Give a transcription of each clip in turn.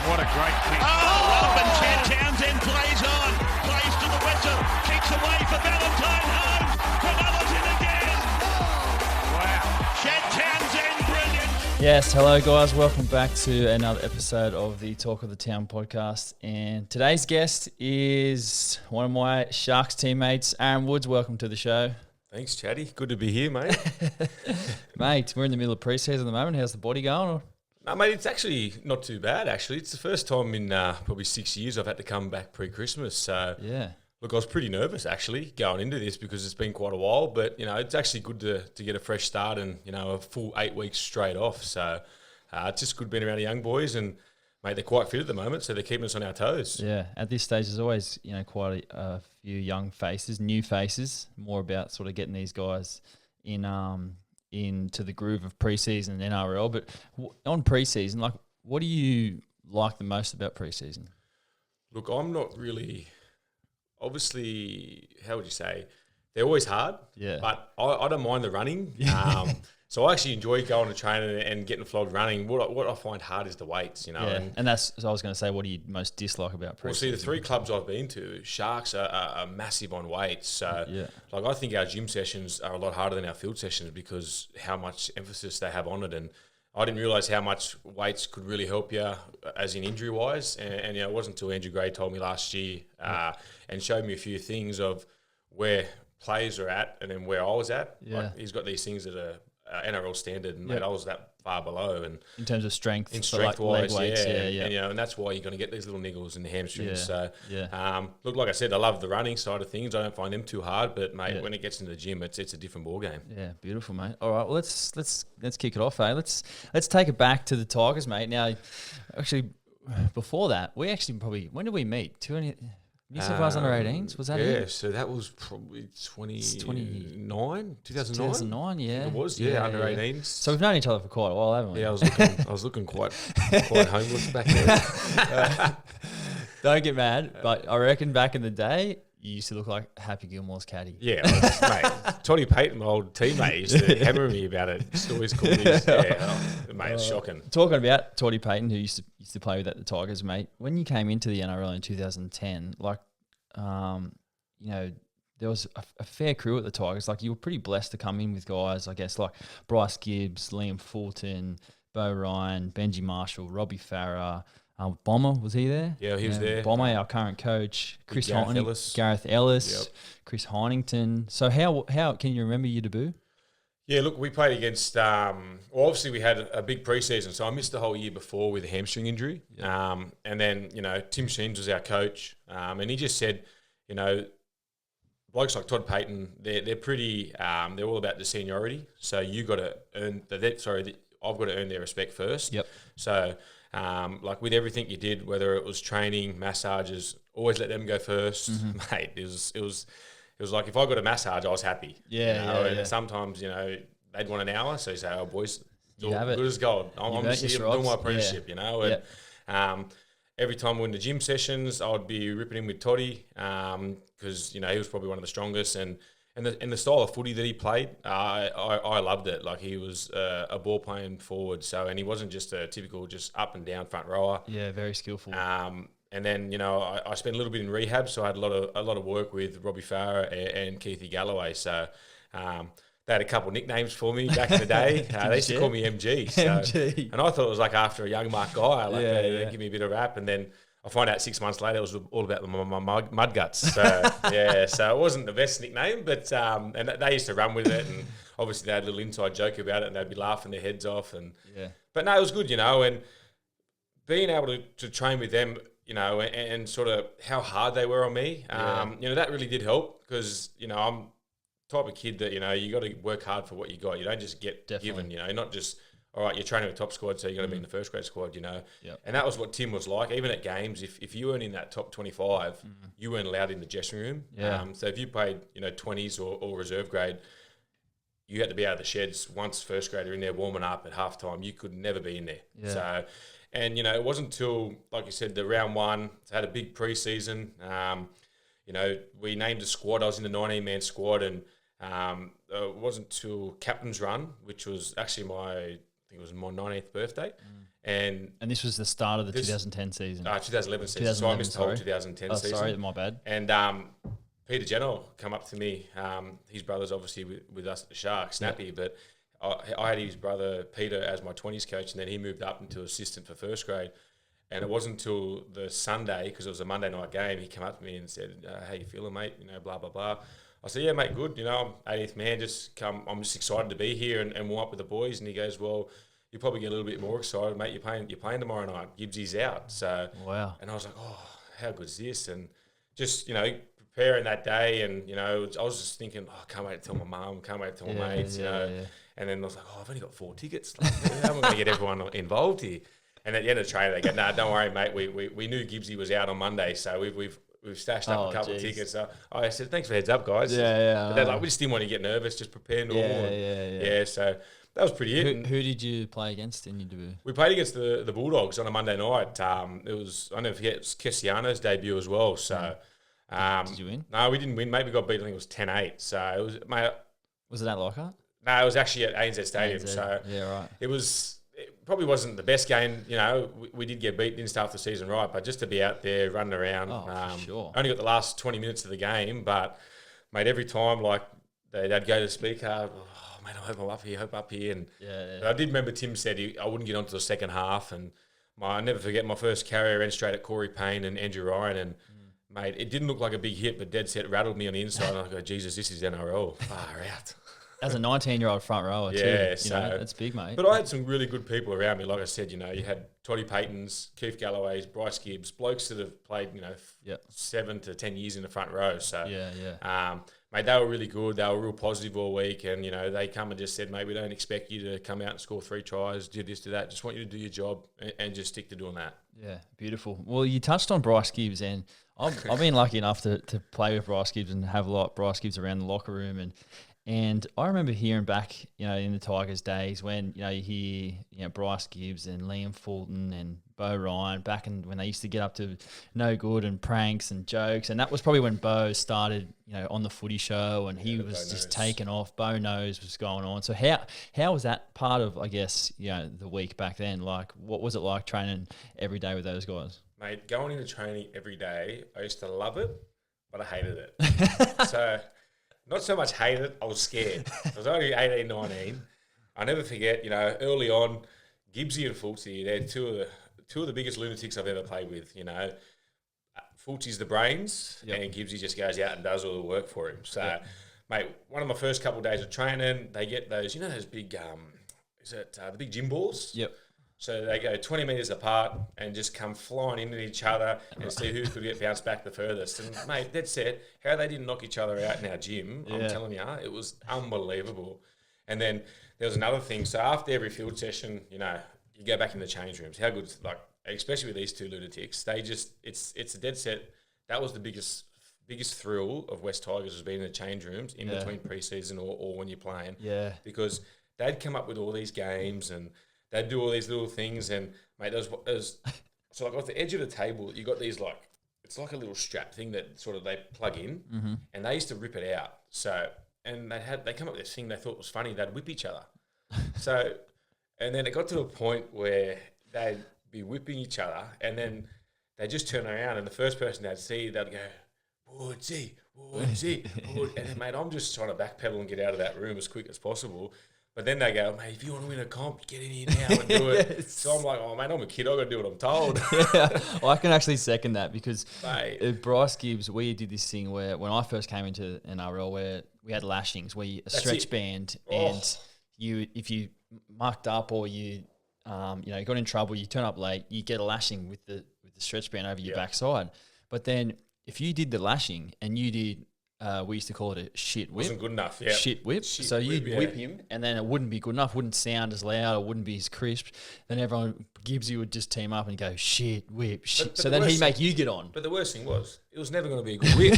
What a great kick. Oh, up and Chad Townsend plays on. Plays to the Wetzel. Kicks away for Valentine Holmes. Penalty again. Wow. Chad Townsend, brilliant. Yes, hello guys. Welcome back to another episode of the Talk of the Town podcast. And today's guest is one of my Sharks teammates, Aaron Woods. Welcome to the show. Thanks, Chatty. Good to be here, mate. Mate, we're in the middle of pre-season at the moment. How's the body going? No, mate, it's actually not too bad, actually. It's the first time in probably 6 years I've had to come back pre-Christmas. So, Yeah. look, I was pretty nervous, actually, going into this because it's been quite a while. But, it's actually good to get a fresh start and, a full 8 weeks straight off. So, it's just good being around the young boys. And, mate, they're quite fit at the moment, so they're keeping us on our toes. Yeah, at this stage there's always, quite a few young faces, new faces, more about sort of getting these guys into the groove of preseason and NRL. But on preseason, like, what do you like the most about preseason? Look, I'm not really, obviously, how would you say, they're always hard, but I don't mind the running. So I actually enjoy going to training and getting flogged running. What I find hard is the weights, Yeah, and that's, so I was going to say, what do you most dislike about preseason? Well, see, the three clubs I've been to, Sharks are massive on weights. So, I think our gym sessions are a lot harder than our field sessions because how much emphasis they have on it. And I didn't realise how much weights could really help you, as in injury-wise. And it wasn't until Andrew Gray told me last year and showed me a few things of where players are at and then where I was at. Yeah. Like, he's got these things that are NRL standard, and mate, I was that far below. And in terms of strength, in strength-wise, weights, and that's why you're going to get these little niggles in the hamstrings. Yeah. Look, like I said, I love the running side of things. I don't find them too hard, but mate, when it gets into the gym, it's a different ball game. Yeah, beautiful, mate. All right, well let's kick it off, eh? Let's take it back to the Tigers, mate. Now, actually, before that, we actually when did we meet? New South Wales under 18s, was that it? Yeah, so that was probably 2009. 2009, yeah. It was, under 18s. So we've known each other for quite a while, haven't we? Yeah, I was looking quite homeless back then. Don't get mad, but I reckon back in the day, you used to look like Happy Gilmore's caddy. Yeah, mate. Tory Peyton, my old teammate, used to hammer me about it. Just always call me. Mate, it's shocking. Talking about Tory Peyton, who used to play with at the Tigers, mate. When you came into the NRL in 2010, there was a fair crew at the Tigers. Like, you were pretty blessed to come in with guys, I guess, like Bryce Gibbs, Liam Fulton, Bo Ryan, Benji Marshall, Robbie Farah. Bomber, was he there? Yeah, he was there. Bomber, our current coach. Gareth Ellis, Chris Hynington. So how can you remember your debut? Yeah, look, we played against, obviously we had a big preseason, so I missed the whole year before with a hamstring injury. Yeah. And then, Tim Sheens was our coach, and he just said, blokes like Todd Peyton, they're pretty, they're all about the seniority, so you got to earn, I've got to earn their respect first. Yep. So, like with everything you did, whether it was training, massages, always let them go first. Mm-hmm. Mate, it was like if I got a massage, I was happy. And sometimes, they'd want an hour, so you say, "Oh, boys, good as gold. I'm just here doing my apprenticeship," And every time we were in the gym sessions, I would be ripping in with Toddy because he was probably one of the strongest and the style of footy that he played, I loved it. Like, he was a ball playing forward, and he wasn't just a typical just up and down front rower. Yeah, very skillful. And then I spent a little bit in rehab, so I had a lot of work with Robbie Farah and Keithy Galloway. So they had a couple of nicknames for me back in the day. They used to call me MG. MG. And I thought it was like after a young Mark guy. They give me a bit of rap, and then I find out 6 months later it was all about my mud guts. So so it wasn't the best nickname, but and they used to run with it, and obviously they had a little inside joke about it, and they'd be laughing their heads off. But no, it was good, and being able to train with them, and sort of how hard they were on me, that really did help because I'm the type of kid that you got to work hard for what you got. You don't just get given, not just. All right, you're training with top squad, so you're going to be in the first grade squad, Yep. And that was what Tim was like. Even at games, if you weren't in that top 25, you weren't allowed in the dressing room. Yeah. So if you played, 20s or reserve grade, you had to be out of the sheds once first grader in there warming up at halftime. You could never be in there. Yeah. So, and, it wasn't until, like you said, the round one, had a big preseason. we named a squad. I was in the 19-man squad, and it wasn't till captain's run, which was actually my 19th birthday. And this was the start of the 2010 season. 2011 season. So I missed the whole 2010 season. Sorry, my bad. And Peter Jenner come up to me. His brother's obviously with us at the Sharks, Snappy, but I had his brother Peter as my 20s coach, and then he moved up into assistant for first grade. And it wasn't until the Sunday, because it was a Monday night game, he came up to me and said, "How you feeling, mate? Blah, blah, blah." I said, "Yeah, mate, good. I'm 80th man. I'm just excited to be here and warm up with the boys." And he goes, "Well, you probably get a little bit more excited, mate. You're playing tomorrow night. Gibbsy's out." So wow. And I was like, "Oh, how good is this?" And just preparing that day, and I was just thinking, "Oh, I can't wait to tell my mum. Can't wait to tell my mates." And then I was like, "Oh, I've only got 4 tickets. Like, how am I going to get everyone involved here?" And at the end of the training, they go, "Nah, don't worry, mate. We knew Gibbsy was out on Monday, so we've stashed up a couple of tickets." So I said, "Thanks for heads up, guys." But they're like, "We just didn't want to get nervous. Just prepare normal." Yeah. So that was pretty it. Who did you play against in your debut? We played against the Bulldogs on a Monday night. It was, I'll never forget, it was Cassiano's debut as well. So did you win? No, we didn't win. Mate, we got beat. I think it was 10-8. So it was, mate. Was it at Lockhart? No, it was actually at ANZ Stadium. So right. It probably wasn't the best game. We did get beat, didn't start the season right, but just to be out there running around. For sure. Only got the last 20 minutes of the game, but mate, every time they'd go to the speaker, "Oh, mate, I hope I'm up here. And I did remember Tim said I wouldn't get onto the second half, and I never forget my first carry. I ran straight at Tory Peyton and Andrew Ryan, and mate, it didn't look like a big hit, but dead set rattled me on the inside. And I go, Jesus, this is NRL. Far out. As a 19-year-old front rower, too. Yeah, so that's big, mate. But I had some really good people around me. Like I said, you had Tory Peytons, Keith Galloway's, Bryce Gibbs, blokes that have played, 7 to 10 years in the front row. So, mate, they were really good. They were real positive all week. And, they come and just said, "Mate, we don't expect you to come out and score 3 tries, do this, do that. Just want you to do your job and just stick to doing that." Yeah, beautiful. Well, you touched on Bryce Gibbs, and I've been lucky enough to play with Bryce Gibbs and have a lot of Bryce Gibbs around the locker room. And I remember hearing back, in the Tigers days when, you hear, Bryce Gibbs and Liam Fulton and Bo Ryan back when they used to get up to no good and pranks and jokes. And that was probably when Bo started, on the footy show, and he was just taking off. Bo knows what's going on. So how was that part of, I guess, the week back then? Like, what was it like training every day with those guys? Mate, going into training every day, I used to love it, but I hated it. So... Not so much hated, I was scared. I was only 18, 19. I never forget, early on, Gibbsy and Fulton, they're two of the biggest lunatics I've ever played with, Fulton's the brains, and Gibbsy just goes out and does all the work for him. So, mate, one of my first couple of days of training, they get those, those big, the big gym balls? Yep. So they go 20 metres apart and just come flying into each other and see who could get bounced back the furthest. And, mate, that's it. How they didn't knock each other out in our gym, I'm telling you, it was unbelievable. And then there was another thing. So after every field session, you go back in the change rooms. How good, especially with these two lunatics, they just, it's a dead set. That was the biggest thrill of West Tigers, was being in the change rooms in between pre-season or when you're playing. Yeah. Because they'd come up with all these games and they'd do all these little things, and mate, there's so off the edge of the table, you got these it's like a little strap thing that sort of they plug in, and they used to rip it out. So, and they come up with this thing they thought was funny. They'd whip each other. So, and then it got to a point where they'd be whipping each other, and then they just turn around, and the first person they'd see, they'd go, "Woodsy, Woodsy," and then, mate, I'm just trying to backpedal and get out of that room as quick as possible. But then they go, "Mate, if you want to win a comp, get in here now and do it." Yes. So I'm like, "Oh, mate, I'm a kid. I've got to do what I'm told." I can actually second that, because mate, Bryce Gibbs, we did this thing where when I first came into NRL, where we had lashings, where a stretch band, and if you mucked up or you got in trouble, you turn up late, you get a lashing with the stretch band over your backside. But then if you did the lashing and you did, we used to call it a shit whip. Wasn't good enough, Shit whip. So you'd whip him, and then it wouldn't be good enough, wouldn't sound as loud, or wouldn't be as crisp. Then Gibbsy would just team up and go, "Shit whip, shit." So then he'd make you get on. But the worst thing was, it was never going to be a good whip.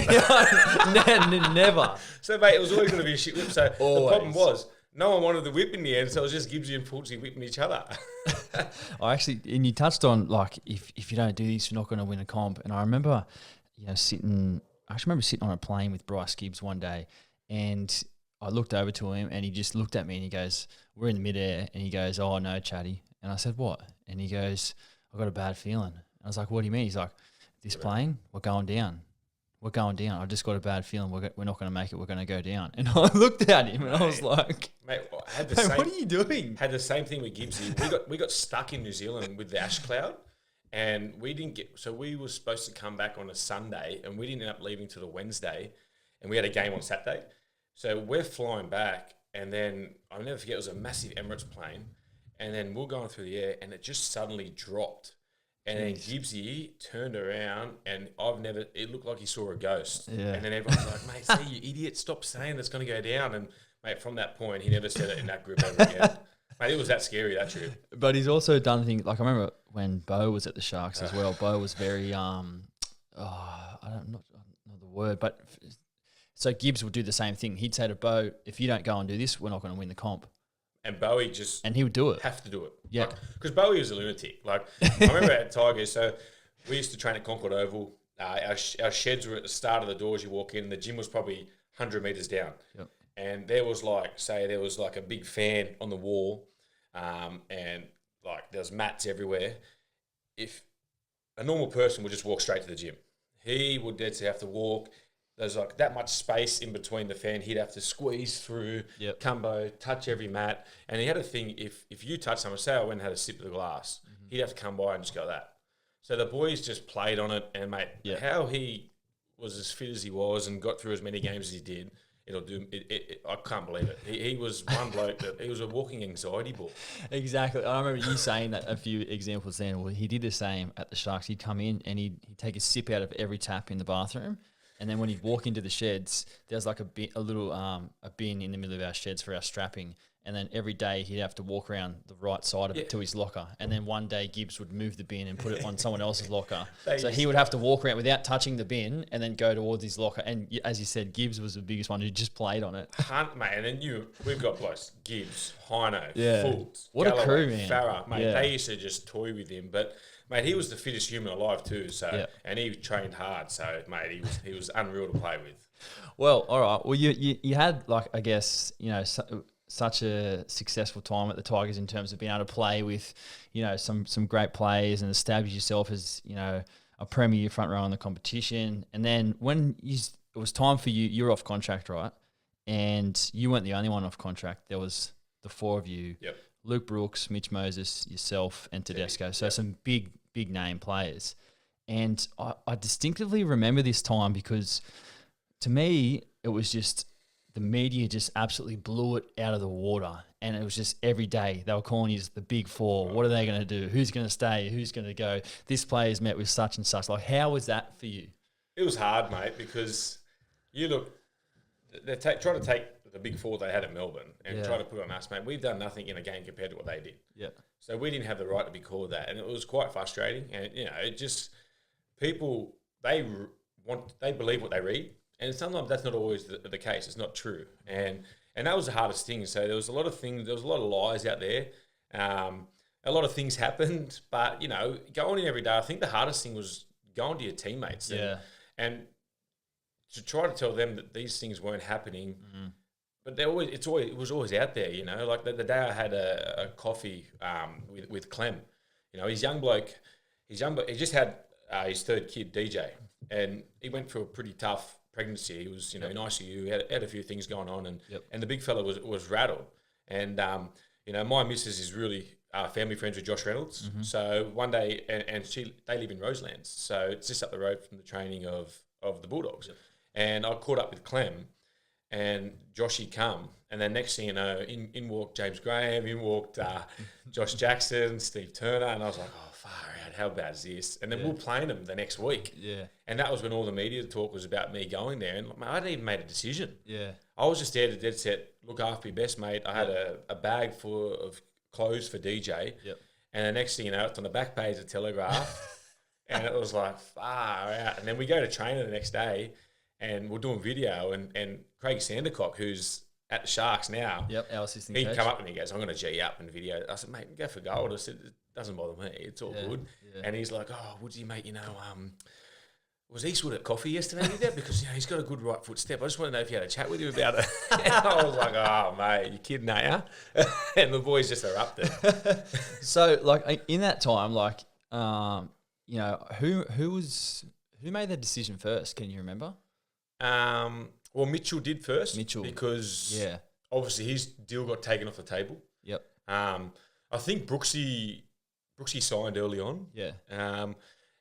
Never. So, mate, it was always going to be a shit whip. So the problem was, no one wanted the whip in the end, so it was just Gibbsy and Fulton whipping each other. And you touched on, if you don't do this, you're not going to win a comp. And I remember, sitting actually remember sitting on a plane with Bryce Gibbs one day, and I looked over to him, and he just looked at me, and he goes, "We're in the midair," and he goes, "Oh no, Chatty," and I said, "What?" And he goes, "I got a bad feeling." I was like, "What do you mean?" He's like, "This plane, we're going down. We're going down. I just got a bad feeling. We're not going to make it. We're going to go down." And I looked at him, and I was like, "Mate, what are you doing?" Had the same thing with Gibbsy. We got stuck in New Zealand with the ash cloud, and we didn't get. So we were supposed to come back on a Sunday, and we didn't end up leaving till the Wednesday, and we had a game on Saturday. So we're flying back, and then I'll never forget. It was a massive Emirates plane, and then we're going through the air, and it just suddenly dropped. And then Gibbsy turned around, and it looked like he saw a ghost. Yeah. And then everyone's like, "Mate, say you idiot, stop saying it's going to go down." And, mate, from that point, he never said it in that group ever again. Mate, it was that scary, that trip. But he's also done things, like I remember when Bo was at the Sharks as well. Bo was very, I don't know the word, but so Gibbs would do the same thing. He'd say to Bo, "If you don't go and do this, we're not going to win the comp." And Bowie he would do it. Have to do it. Yeah. Because Bowie was a lunatic. Like, I remember at Tigers, so we used to train at Concord Oval. Our sheds were at the start of the doors you walk in. The gym was probably 100 metres down. Yep. And there was like a big fan on the wall, and like there was mats everywhere. If a normal person would just walk straight to the gym, he would have to walk. There's like that much space in between the fan. He'd have to squeeze through, combo, touch every mat. And he had a thing, if you touch someone, say I went and had a sip of the glass, he'd have to come by and just go that. So the boys just played on it. And, mate, how he was as fit as he was and got through as many games as he did, I can't believe it. He was one bloke that he was a walking anxiety ball. Exactly. I remember you saying that a few examples then. Well, he did the same at the Sharks. He'd come in and he'd take a sip out of every tap in the bathroom. And then when he'd walk into the sheds, there's like a bin in the middle of our sheds for our strapping. And then every day he'd have to walk around the right side of it to his locker. And then one day Gibbs would move the bin and put it on someone else's locker. So he would have to walk around without touching the bin and then go towards his locker. And as you said, Gibbs was the biggest one who just played on it. Mate, and then we've got blokes, Gibbs, Hino, Fulton, what Galloway, a crew, man. Farah, mate, they used to just toy with him. But mate, he was the fittest human alive too. So and he trained hard. So mate, he was unreal to play with. Well, all right. Well, you had like, I guess, such a successful time at the Tigers in terms of being able to play with, some great players and establish yourself as, a premier front row in the competition. And then when it was time for you were off contract, right? And you weren't the only one off contract. There was the four of you, Luke Brooks, Mitch Moses, yourself, and Tedesco. So some big name players. And I distinctively remember this time because to me, it was just the media just absolutely blew it out of the water. And it was just every day they were calling you the big four. What are they going to do? Who's going to stay? Who's going to go? This player's met with such and such. Like, how was that for you? It was hard, mate, because they're trying to take the big four they had at Melbourne and try to put it on us, mate. We've done nothing in a game compared to what they did. Yeah. So we didn't have the right to be called that. And it was quite frustrating. And, it just, people, they believe what they read. And sometimes that's not always the case. It's not true. And that was the hardest thing. So there was a lot of things, there was a lot of lies out there. A lot of things happened. But, going in every day, I think the hardest thing was going to your teammates. And to try to tell them that these things weren't happening. Mm-hmm. But it was always out there, Like the day I had a coffee with Clem, he's young bloke. He just had his third kid, DJ. And he went through a pretty tough pregnancy. He was, in ICU, had a few things going on, and the big fella was rattled. And my missus is really family friends with Josh Reynolds. Mm-hmm. So one day, and they live in Roselands, so it's just up the road from the training of the Bulldogs. Yep. And I caught up with Clem, and Joshy come, and then next thing you know, in walked James Graham, in walked Josh Jackson, Steve Turner, and I was like, oh, far out, how bad is this? And then we were playing them the next week. Yeah. And that was when all the media talk was about me going there, and I hadn't even made a decision. Yeah. I was just there to dead set, look after my best mate. I had a bag full of clothes for DJ. Yep. And the next thing you know, it's on the back page of Telegraph, and it was like, far out. And then we go to training the next day, and we're doing video, and Craig Sandercock, who's at the Sharks now, our assistant he'd coach, come up and he goes, I'm going to G up and video. I said, mate, go for gold. I said, it doesn't bother me. It's all good. Yeah. And he's like, oh, Woodsy, mate, was Eastwood at coffee yesterday with you? Because he's got a good right foot step. I just want to know if you had a chat with him about it. I was like, oh, mate, you kidding, are you? And the boys just erupted. So, like, in that time, like, who made the decision first? Can you remember? Well, Mitchell did first. Because obviously his deal got taken off the table. Yep. I think Brooksy signed early on. Yeah.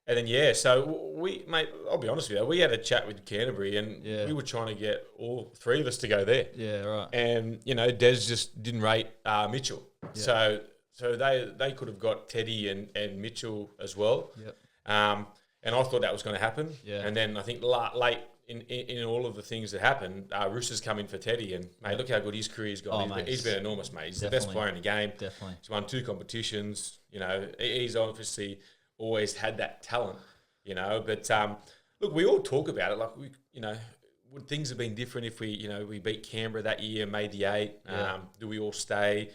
And then, so mate, I'll be honest with you, we had a chat with Canterbury and we were trying to get all three of us to go there. Yeah, right. And, Des just didn't rate Mitchell. Yeah. So they could have got Teddy and Mitchell as well. Yep. And I thought that was going to happen. Yeah. And then I think late in all of the things that happened, Roosters come in for Teddy. And, mate, look how good his career's gone. He's been enormous, mate. He's the best player in the game. Definitely. He's won 2 competitions. He's obviously always had that talent, But look, we all talk about it. Like would things have been different if we beat Canberra that year, made the 8? Yeah. Do we all stay?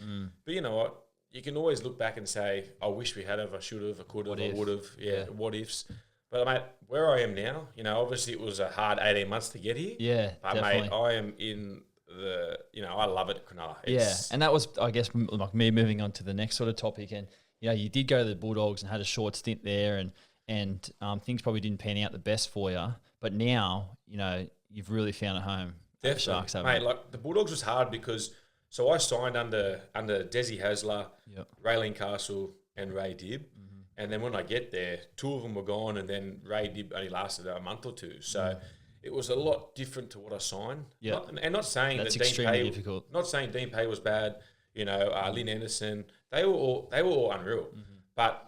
But you know what? You can always look back and say, I wish we had have, I should have, I could have, I would have. Yeah, what ifs. But mate, where I am now, obviously it was a hard 18 months to get here. Yeah, but definitely. Mate, I am in the, I love it at Cronulla. And that was, I guess, like me moving on to the next sort of topic. And you did go to the Bulldogs and had a short stint there, and things probably didn't pan out the best for you. But now, you've really found a home. Definitely, Sharks, mate. Like the Bulldogs was hard because I signed under Desi Hasler, Raylene Castle, and Ray Dibb. And then when I get there, 2 of them were gone, and then Ray Dibb only lasted a month or 2. So it was a lot different to what I signed. Yeah, and not saying that's that extremely Dean Pay, difficult. Not saying Dean Pay was bad. Lynn Anderson, they were all unreal. But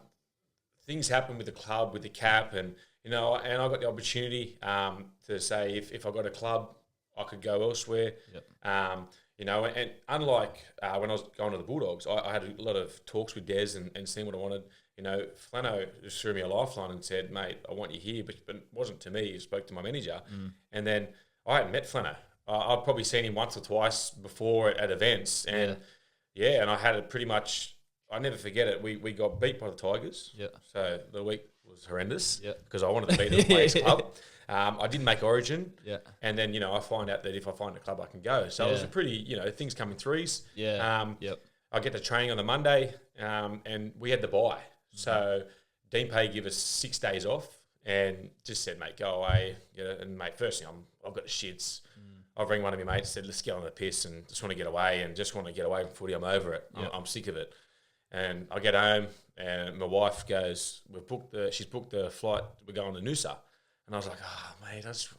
things happened with the club, with the cap, and and I got the opportunity to say if I got a club, I could go elsewhere. Yep. And unlike when I was going to the Bulldogs, I had a lot of talks with Des and seeing what I wanted. Flano just threw me a lifeline and said, mate, I want you here, but it wasn't to me. He spoke to my manager. And then I hadn't met Flano. I'd probably seen him once or twice before at events. And, and I had it pretty much, I never forget it. We got beat by the Tigers. Yeah. So the week was horrendous because I wanted to beat the Players Club. I didn't make Origin. Yeah. And then, I find out that if I find a club, I can go. So it was a pretty, things come in threes. Yeah. I get to training on the Monday and we had the bye. So Dean Pay gave us 6 days off and just said, mate, go away. And mate, first thing, I've got the shits. I'll ring one of my mates and said, let's get on the piss and just want to get away from footy. I'm over it. Yep. I'm sick of it. And I get home and my wife goes, she's booked the flight. We're going to Noosa. And I was like, mate, that's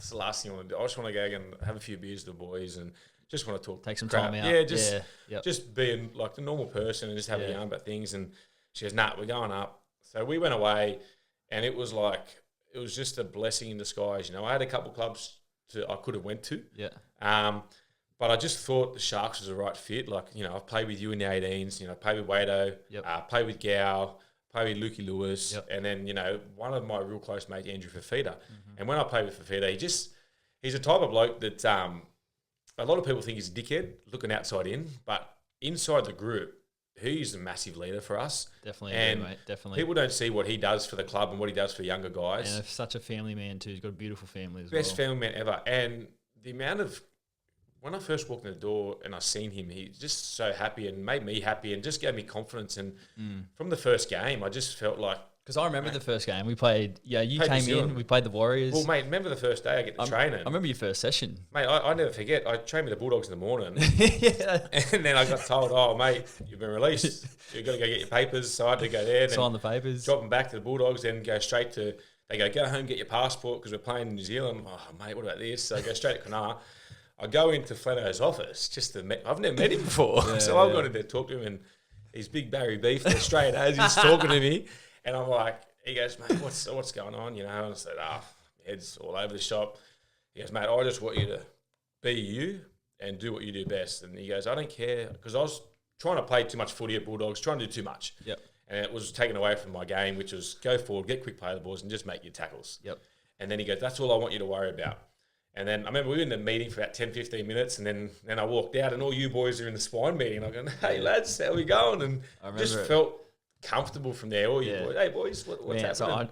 the last thing I want to do. I just want to go and have a few beers with the boys and just want to talk. Take some time out. Yeah, just being like the normal person and just having a yarn about things. And she goes, nah, we're going up. So we went away and it was just a blessing in disguise. I had a couple of clubs I could have went to. Yeah. But I just thought the Sharks was the right fit. Like, I've played with you in the 18s. I played with Wado. Yep. Played with Gow. Played with Lukey Lewis. Yep. And then, one of my real close mates, Andrew Fafita. And when I played with Fafita, he's a type of bloke that a lot of people think he's a dickhead looking outside in. But inside the group, he's a massive leader for us. Definitely, mate. Definitely. People don't see what he does for the club and what he does for younger guys. And such a family man too. He's got a beautiful family as Best family man ever. And the amount of... When I first walked in the door and I seen him, he's just so happy and made me happy and just gave me confidence. And from the first game, I just felt like... Because I remember the first game. We played... Yeah, you came in. We played the Warriors. Well, mate, remember the first day I get to training? I remember your first session. Mate, I never forget. I trained with the Bulldogs in the morning. And then I got told, oh, mate, you've been released. You've got to go get your papers. So I had to go there. Sign the papers. Drop them back to the Bulldogs, then go straight to... They go home, get your passport because we're playing in New Zealand. Oh, mate, what about this? So I go straight to Cronulla. I go into Flano's office just to I've never met him before. So I've gone in there to talk to him and he's big Barry Beef, there straight as he's talking to me. And I'm like, he goes, mate, what's going on? And I said, head's all over the shop. He goes, mate, I just want you to be you and do what you do best. And he goes, I don't care, because I was trying to play too much footy at Bulldogs, trying to do too much. Yep. And it was taken away from my game, which was go forward, get quick play of the balls and just make your tackles. Yep. And then he goes, that's all I want you to worry about. And then I remember we were in the meeting for about 10, 15 minutes and then I walked out and all you boys are in the spine meeting. I'm going, hey, lads, how we going? And just felt comfortable from there. All you boys, hey, boys, what's happening?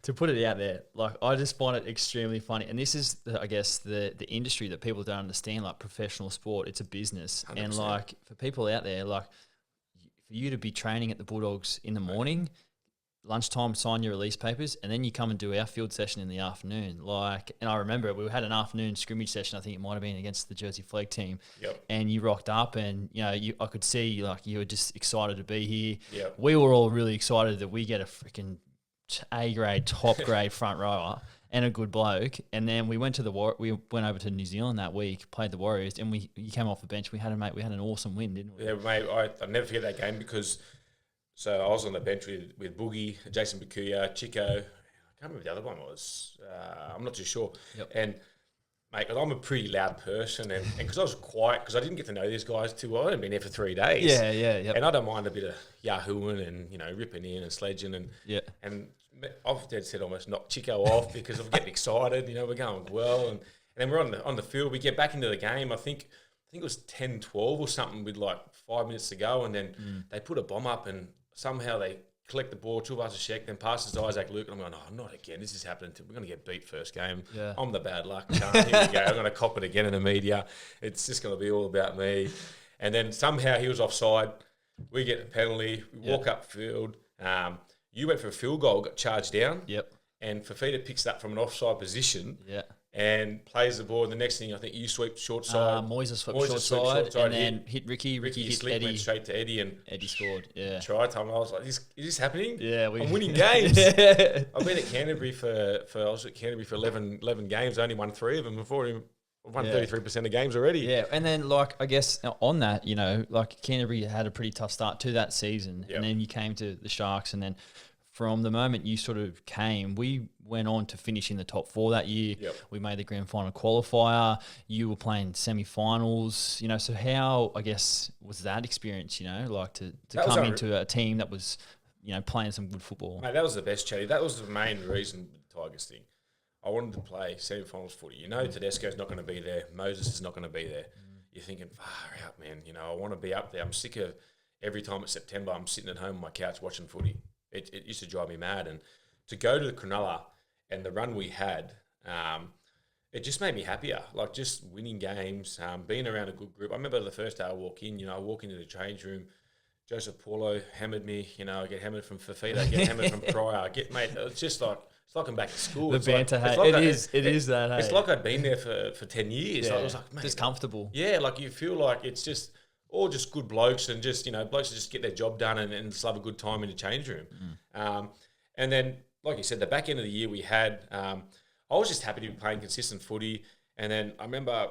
to put it out there, like I just find it extremely funny. And this is, I guess, the industry that people don't understand, like professional sport. It's a business. 100%. And like for people out there, like for you to be training at the Bulldogs in the morning, lunchtime, sign your release papers, and then you come and do our field session in the afternoon. Like, and I remember we had an afternoon scrimmage session. I think it might have been against the Jersey Flag team. Yep. And you rocked up, and I could see like you were just excited to be here. Yep. We were all really excited that we get a freaking A grade, top grade front rower and a good bloke. And then we went over to New Zealand that week, played the Warriors, and you came off the bench. We had an awesome win, didn't we? Yeah, mate. I'll never forget that game because. So I was on the bench with Boogie, Jason Bakuya, Chico. I can't remember the other one was. I'm not too sure. Yep. And, mate, 'cause I'm a pretty loud person and because I was quiet, because I didn't get to know these guys too well. I hadn't been there for 3 days. Yeah. Yep. And I don't mind a bit of yahooing and, ripping in and sledging. And I've dead set almost knocked Chico off because I'm getting excited. We're going well. And then we're on the field. We get back into the game. I think it was 10-12 or something with like 5 minutes to go. And then they put a bomb up and somehow they collect the ball, 2 passes check, then passes to Isaac Luke, and I'm going, oh, not again. This is happening. We're going to get beat first game. Yeah. I'm the bad luck charm. Here we go. I'm going to cop it again in the media. It's just going to be all about me. And then somehow he was offside. We get a penalty. We walk up field. You went for a field goal, got charged down. Yep. And Fafita picks that from an offside position. Yeah. And plays the ball. And the next thing, I think you sweep short side. Moises swept short side and then hit Ricky. Ricky hit slip, Eddie. went straight to Eddie. And Eddie scored, yeah. Try time. I was like, is this happening? Yeah. I'm winning games. Yeah. I've been at Canterbury I was at Canterbury for 11 games. I only won 3 of them. I've already won 33% of games already. Yeah. And then, like, I guess on that, like Canterbury had a pretty tough start to that season. Yep. And then you came to the Sharks, and then from the moment you sort of came, we went on to finish in the top 4 that year. Yep. We made the grand final qualifier. You were playing semi-finals. So how, I guess, was that experience, like to come into a team that was, playing some good football? Mate, that was the best, Chatty. That was the main reason with the Tigers thing. I wanted to play semi-finals footy. Tedesco's not going to be there. Moses is not going to be there. You're thinking, far out, man. I want to be up there. I'm sick of every time it's September, I'm sitting at home on my couch watching footy. It used to drive me mad. And to go to the Cronulla and the run we had, it just made me happier. Like just winning games, being around a good group. I remember the first day I walk in, I walk into the change room, Joseph Paulo hammered me, I get hammered from Fafita, I get hammered from Pryor, it's just like, it's like I'm back to school. The banter, it is that. It's like I'd been there for 10 years. Yeah. I was like, mate, just comfortable. Yeah, like you feel like it's just all just good blokes and just, blokes that just get their job done and just have a good time in the change room. And then, like you said, the back end of the year we had, I was just happy to be playing consistent footy. And then I remember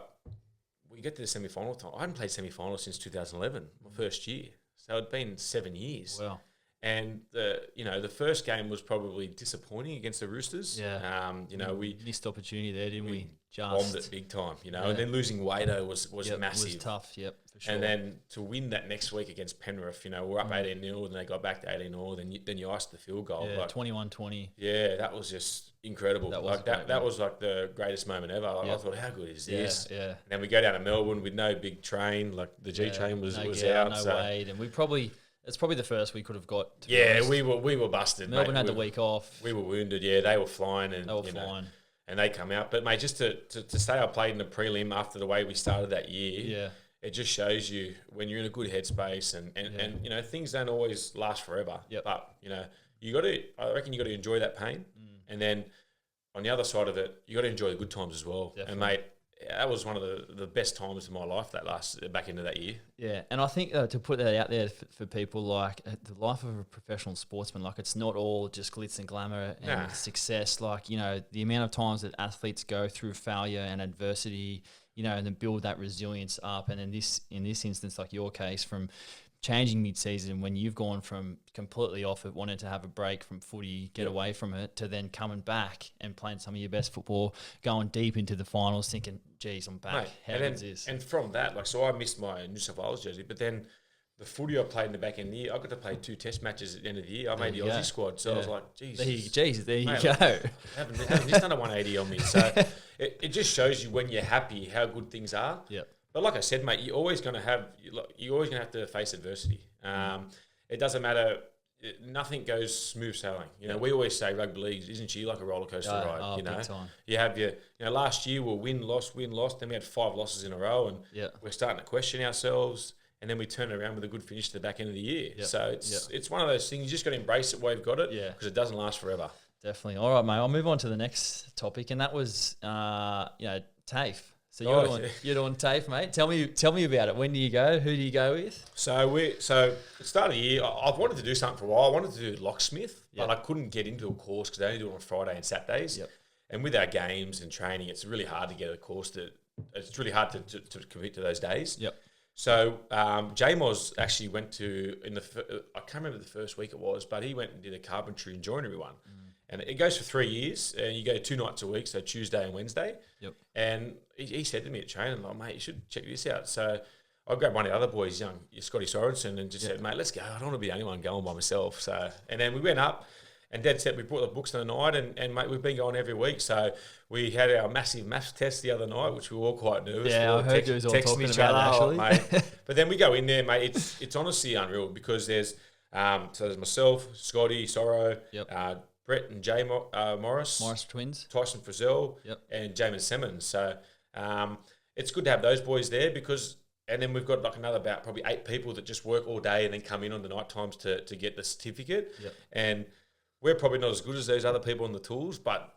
we get to the semi-final time. I hadn't played semi-final since 2011, my first year. So it'd been 7 years. Wow. And the first game was probably disappointing against the Roosters. Yeah. We missed opportunity there, didn't we? Bombed it big time, and then losing Wado was massive. It was tough, for sure. And then to win that next week against Penrith, we're up 18-0, then they got back to 18-0, then you iced the field goal. Yeah, 21-20. Yeah, that was just incredible. That was like the greatest moment ever. I thought, how good is this? Yeah. And then we go down to Melbourne with no big train, like the G train was out. No Wade, and it's probably the first we could have got. We were busted. Melbourne mate. had the week off. We were wounded. Yeah, they were flying, and and they come out. But mate, just to say I played in the prelim after the way we started that year, it just shows you when you're in a good headspace, and things don't always last forever. Yep. But I reckon you got to enjoy that pain, and then on the other side of it, you got to enjoy the good times as well. Definitely. And mate, that was one of the best times of my life back into that year. Yeah, and I think to put that out there for people, like the life of a professional sportsman, like it's not all just glitz and glamour and success. Like, the amount of times that athletes go through failure and adversity, and then build that resilience up. And in this instance, like your case, from changing mid-season when you've gone from completely off it, wanting to have a break from footy, get away from it, to then coming back and playing some of your best football, going deep into the finals, thinking, geez, I'm back. Mate, How good is this? And from that, so I missed my New South Wales jersey, but then the footy I played in the back end of the year, I got to play 2 test matches at the end of the year. I made the Aussie squad, so I was like, geez. There you mate, go. haven't just done a 180 on me. So it just shows you when you're happy how good things are. Yep. But like I said, mate, you're always going to have to face adversity. It doesn't matter. nothing goes smooth sailing. You know, we always say rugby league isn't she like a roller coaster ride? You know, big time. You have last year we'll win, loss. Then we had 5 losses in a row, and we're starting to question ourselves. And then we turn it around with a good finish to the back end of the year. Yep. So it's one of those things. You just got to embrace it while you've got it, because it doesn't last forever. Definitely. All right, mate. I'll move on to the next topic, and that was TAFE. So you're doing TAFE, mate. Tell me about it. When do you go? Who do you go with? So at the start of the year, I've wanted to do something for a while. I wanted to do locksmith, but I couldn't get into a course because they only do it on Friday and Saturdays. Yep. And with our games and training, it's really hard to get a course it's really hard to commit to those days. Yep. So J-Moz actually went to I can't remember the first week it was, but he went and did a carpentry and joinery one. And it goes for 3 years, and you go 2 nights a week, so Tuesday and Wednesday. Yep. And he said to me at training, like, mate, you should check this out. So I grabbed one of the other boys, young Scotty Sorensen, and just said, mate, let's go. I don't want to be the only one going by myself. So, and then we went up, and Dad said we brought the books to the night, and mate, we've been going every week. So we had our massive maths test the other night, which we were all quite nervous. Yeah, I heard you was all talking about it, actually. Mate. But then we go in there, mate. It's honestly unreal because there's myself, Scotty, Sorrow, Brett and Jay Morris twins, Tyson Frizzell, and Jamin Simmons. So it's good to have those boys there and then we've got like another about probably 8 people that just work all day and then come in on the night times to get the certificate. Yep. And we're probably not as good as those other people on the tools, but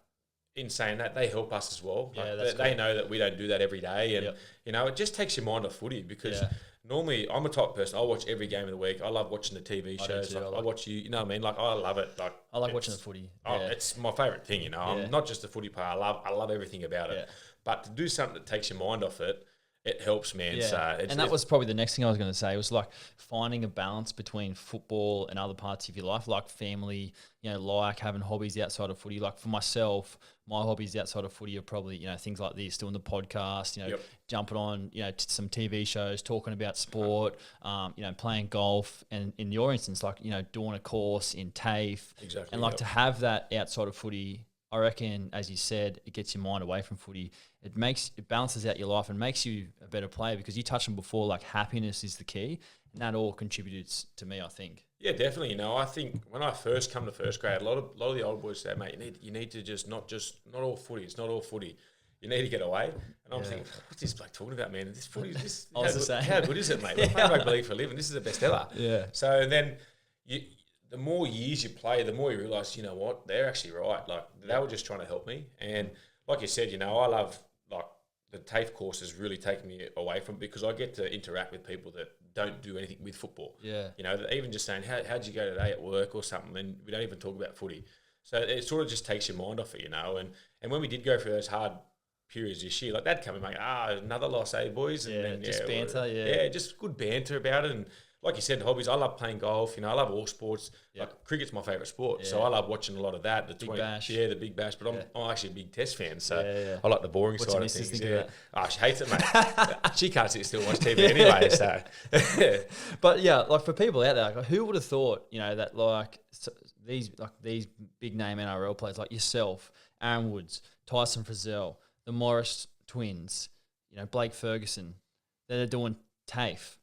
in saying that, they help us as well. Yeah, they know that we don't do that every day, and it just takes your mind off footy because. Yeah. Normally, I'm a type of person. I watch every game of the week. I love watching the TV shows. I watch you. You know what I mean? Like I love it. Like I like watching the footy. It's my favourite thing. You know, I'm not just a footy player. I love everything about it. But to do something that takes your mind off it, it helps, man. Yeah. So that was probably the next thing I was going to say. It was like finding a balance between football and other parts of your life, like family. Like having hobbies outside of footy. Like for myself, my hobbies outside of footy are probably, things like this, doing the podcast, jumping on, some TV shows, talking about sport, playing golf. And in your instance, like, doing a course in TAFE. Exactly. And like to have that outside of footy, I reckon, as you said, it gets your mind away from footy. It balances out your life and makes you a better player because you touched on before, like happiness is the key. And that all contributes to me, I think. Yeah, definitely. I think when I first come to first grade, a lot of the old boys say, mate, you need to just not all footy. It's not all footy. You need to get away. And I'm thinking, what's this bloke talking about, man? This footy, how good is it, mate? We're playing rugby league for a living. This is the best ever. Yeah. So then the more years you play, the more you realise, you know what, they're actually right. Like they were just trying to help me. And like you said, I love like the TAFE course has really taken me away from because I get to interact with people that don't do anything with football. Yeah. Even just saying, how'd you go today at work or something? And we don't even talk about footy. So it sort of just takes your mind off it, And when we did go through those hard periods this year, like they'd come and make, another loss, boys? And then, just banter, Yeah, just good banter about it. And like you said, hobbies, I love playing golf. I love all sports. Yep. Like cricket's my favourite sport. Yeah. So I love watching a lot of that. The Big Bash. Yeah, the Big Bash. But I'm actually a big Test fan. So I like the boring What's side of things. Think of that? Oh, she hates it, mate. She can't sit still and watch TV anyway. So, But yeah, like for people out there, like, who would have thought, that like these big name NRL players like yourself, Aaron Woods, Tyson Frizzell, the Morris twins, Blake Ferguson, they're doing TAFE.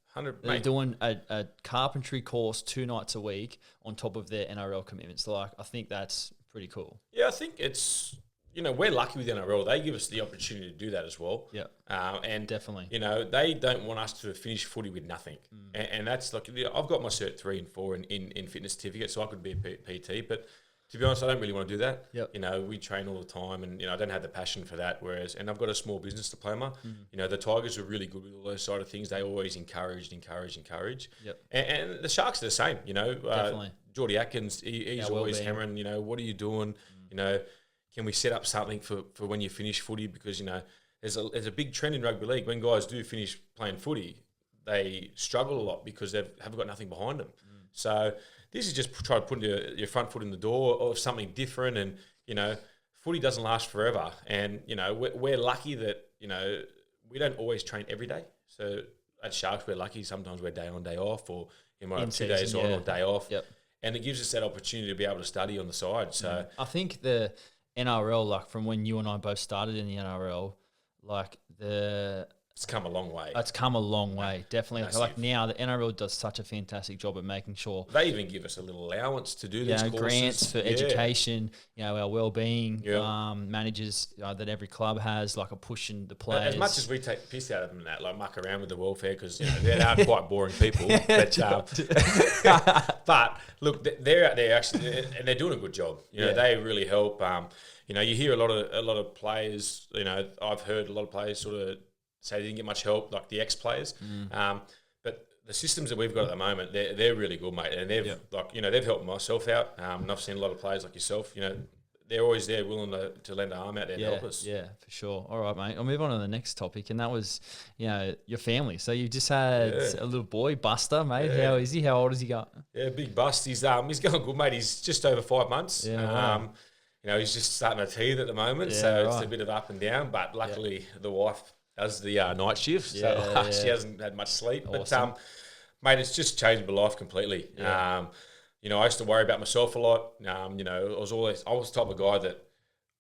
They're doing a carpentry course 2 nights a week on top of their NRL commitments. So I think that's pretty cool. Yeah, I think it's, we're lucky with NRL. They give us the opportunity to do that as well. Yeah. And definitely. They don't want us to finish footy with nothing. And that's like, I've got my Cert 3 and 4 in fitness certificate, so I could be a PT, but to be honest, I don't really want to do that. Yep. We train all the time and, I don't have the passion for that. And I've got a small business diploma. The Tigers are really good with all those side of things. They always encourage. Yep. And the Sharks are the same, Definitely. Geordie Atkins, he's always hammering, what are you doing? Can we set up something for when you finish footy? Because, there's a big trend in rugby league. When guys do finish playing footy, they struggle a lot because they haven't got nothing behind them. So this is just try to put your front foot in the door of something different. And, footy doesn't last forever. And, we're lucky that, we don't always train every day. So at Sharks, we're lucky. Sometimes we're day on, day off, or you might have 2 days on or day off. Yep. And it gives us that opportunity to be able to study on the side. So I think the NRL, like from when you and I both started in the NRL, like the It's come a long way. It's come a long way, definitely. Massive. Like now, the NRL does such a fantastic job at making sure They even give us a little allowance to do these courses. Grants for education, our well-being, managers that every club has, like a pushing the players. As much as we take the piss out of them and that, like muck around with the welfare, because they are quite boring people. But look, they're out there actually, and they're doing a good job. They really help. You hear a lot of players. I've heard a lot of players sort of say they didn't get much help, like the ex-players. But the systems that we've got at the moment, they're really good, mate. And they've they've helped myself out. And I've seen a lot of players like yourself. They're always there, willing to lend a arm out there to help us. Yeah, for sure. All right, mate. I'll move on to the next topic, and that was, your family. So you've just had a little boy, Buster, mate. Yeah. How is he? How old has he got? Yeah, big Bust. He's going good, mate. He's just over 5 months. Yeah, wow. He's just starting to teeth at the moment, so it's a bit of up and down. But luckily, the wife does the night shift, so she hasn't had much sleep. Awesome. But mate, it's just changed my life completely. Yeah. I used to worry about myself a lot. I was the type of guy that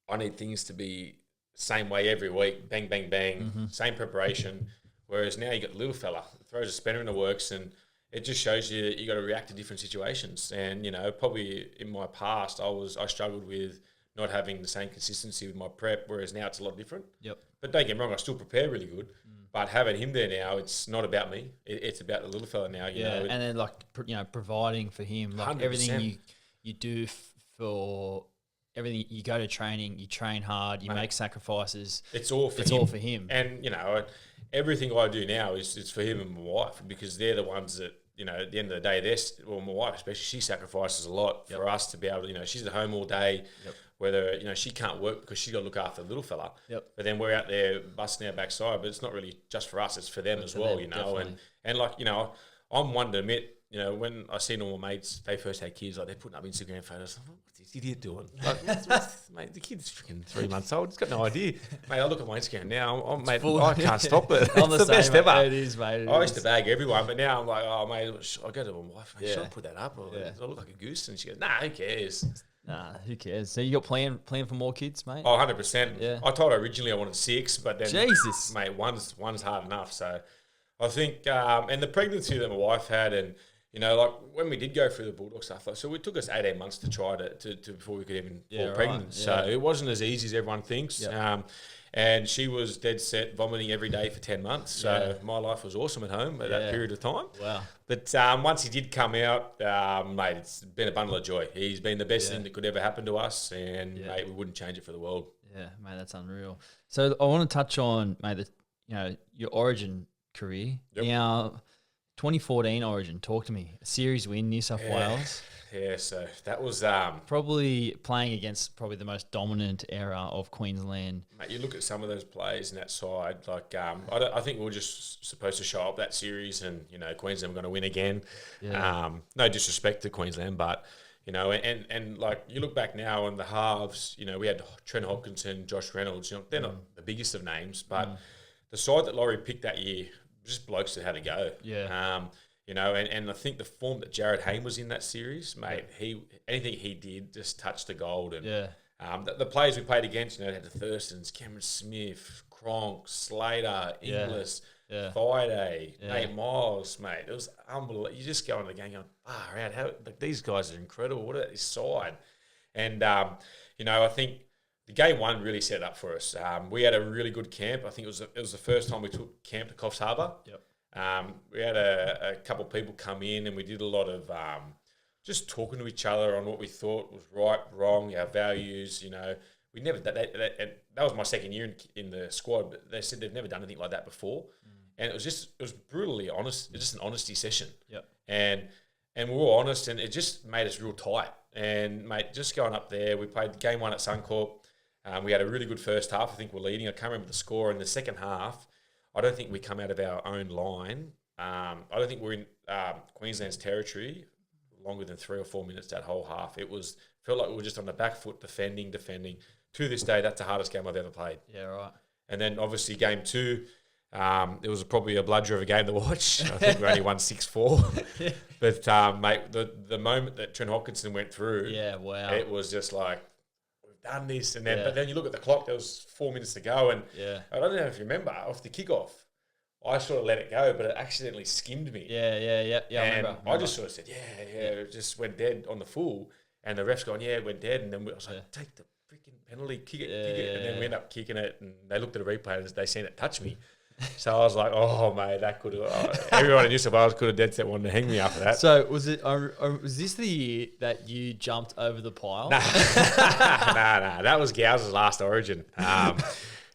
I need things to be same way every week, bang, bang, bang, same preparation. Whereas now you got the little fella, throws a spanner in the works, and it just shows you got to react to different situations. And probably in my past, I struggled with not having the same consistency with my prep, whereas now it's a lot different. Yep. But don't get me wrong, I still prepare really good. But having him there now, it's not about me. It's about the little fella now. You know, and then providing for him, like 100%. Everything you do for everything. You go to training, you train hard, you make sacrifices. It's all for him. And everything I do now is for him and my wife, because they're the ones that. At the end of the day, my wife especially, she sacrifices a lot for us to be able to, she's at home all day, whether, she can't work because she's got to look after the little fella. But then we're out there busting our backside, but it's not really just for us, it's for them as well, definitely. And I'm one to admit, when I see all my mates, they first had kids, like they're putting up Instagram photos, I'm like, what's this idiot doing? Like, mate, the kid's freaking 3 months old, he's got no idea. Mate, I look at my Instagram now, mate, I can't stop it. It's the best ever. It is, mate. I used to bag everyone, but now I'm like, oh, mate, I go to my wife, mate, should I put that up? Or I look like a goose? And she goes, nah, who cares? Nah, who cares? So you got plan for more kids, mate? Oh, 100%. Yeah. I told her originally I wanted 6, but then, Jesus, mate, one's hard enough. So I think, and the pregnancy that my wife had, and when we did go through the Bulldog stuff, so it took us 18 months to try to before we could even fall pregnant. Right. So it wasn't as easy as everyone thinks. Yep. And she was dead set vomiting every day for 10 months. So my life was awesome at home at that period of time. Wow. But once he did come out, mate, it's been a bundle of joy. He's been the best thing that could ever happen to us, and mate, we wouldn't change it for the world. Yeah, mate, that's unreal. So I want to touch on, mate, your origin career. Yep. Now, 2014 Origin, talk to me. A series win, New South Wales. Yeah, so that was... probably playing against probably the most dominant era of Queensland. Mate, you look at some of those players in that side, like I think we were just supposed to show up that series and, Queensland were going to win again. Yeah. No disrespect to Queensland, but, and like you look back now on the halves, we had Trent Hodkinson, Josh Reynolds, they're not the biggest of names, but the side that Laurie picked that year, just blokes that had to go. Yeah. And I think the form that Jared Hayne was in that series, mate, anything he did just touched the gold. And the players we played against, had the Thurstons, Cameron Smith, Cronk, Slater, Inglis, Friday, Nate Miles, mate. It was unbelievable. You just go on the game going, these guys are incredible. What about this side? And, I think the game one really set it up for us. We had a really good camp. I think it was the first time we took camp to Coffs Harbour. Yep. We had a couple of people come in, and we did a lot of just talking to each other on what we thought was right, wrong, our values. We never that was my second year in the squad. But they said they've never done anything like that before, and it was brutally honest. It was just an honesty session. Yep. And we were all honest, and it just made us real tight. And mate, just going up there, we played game one at Suncorp. We had a really good first half. I think we're leading. I can't remember the score. In the second half, I don't think we come out of our own line. I don't think we're in Queensland's territory longer than 3 or 4 minutes that whole half. Felt like we were just on the back foot defending. To this day, that's the hardest game I've ever played. Yeah, right. And then obviously game two, it was probably a bludger of a game to watch. I think we only won 6-4. But mate, the moment that Trent Hodkinson went through, it was just like, done this, and then but then you look at the clock, there was 4 minutes to go, and I don't know if you remember, off the kickoff, I sort of let it go, but it accidentally skimmed me. Yeah. And I remember. I just sort of said, it just went dead on the full. And the ref's gone, it went dead. And then I was like, take the freaking penalty, kick it. And then we ended up kicking it. And they looked at the replay and they seen it touch me. So I was like, oh, mate, that could have... everyone in New South Wales could have dead set wanted to hang me after that. So was it? Was this the year that you jumped over the pile? Nah. That was Gow's last Origin.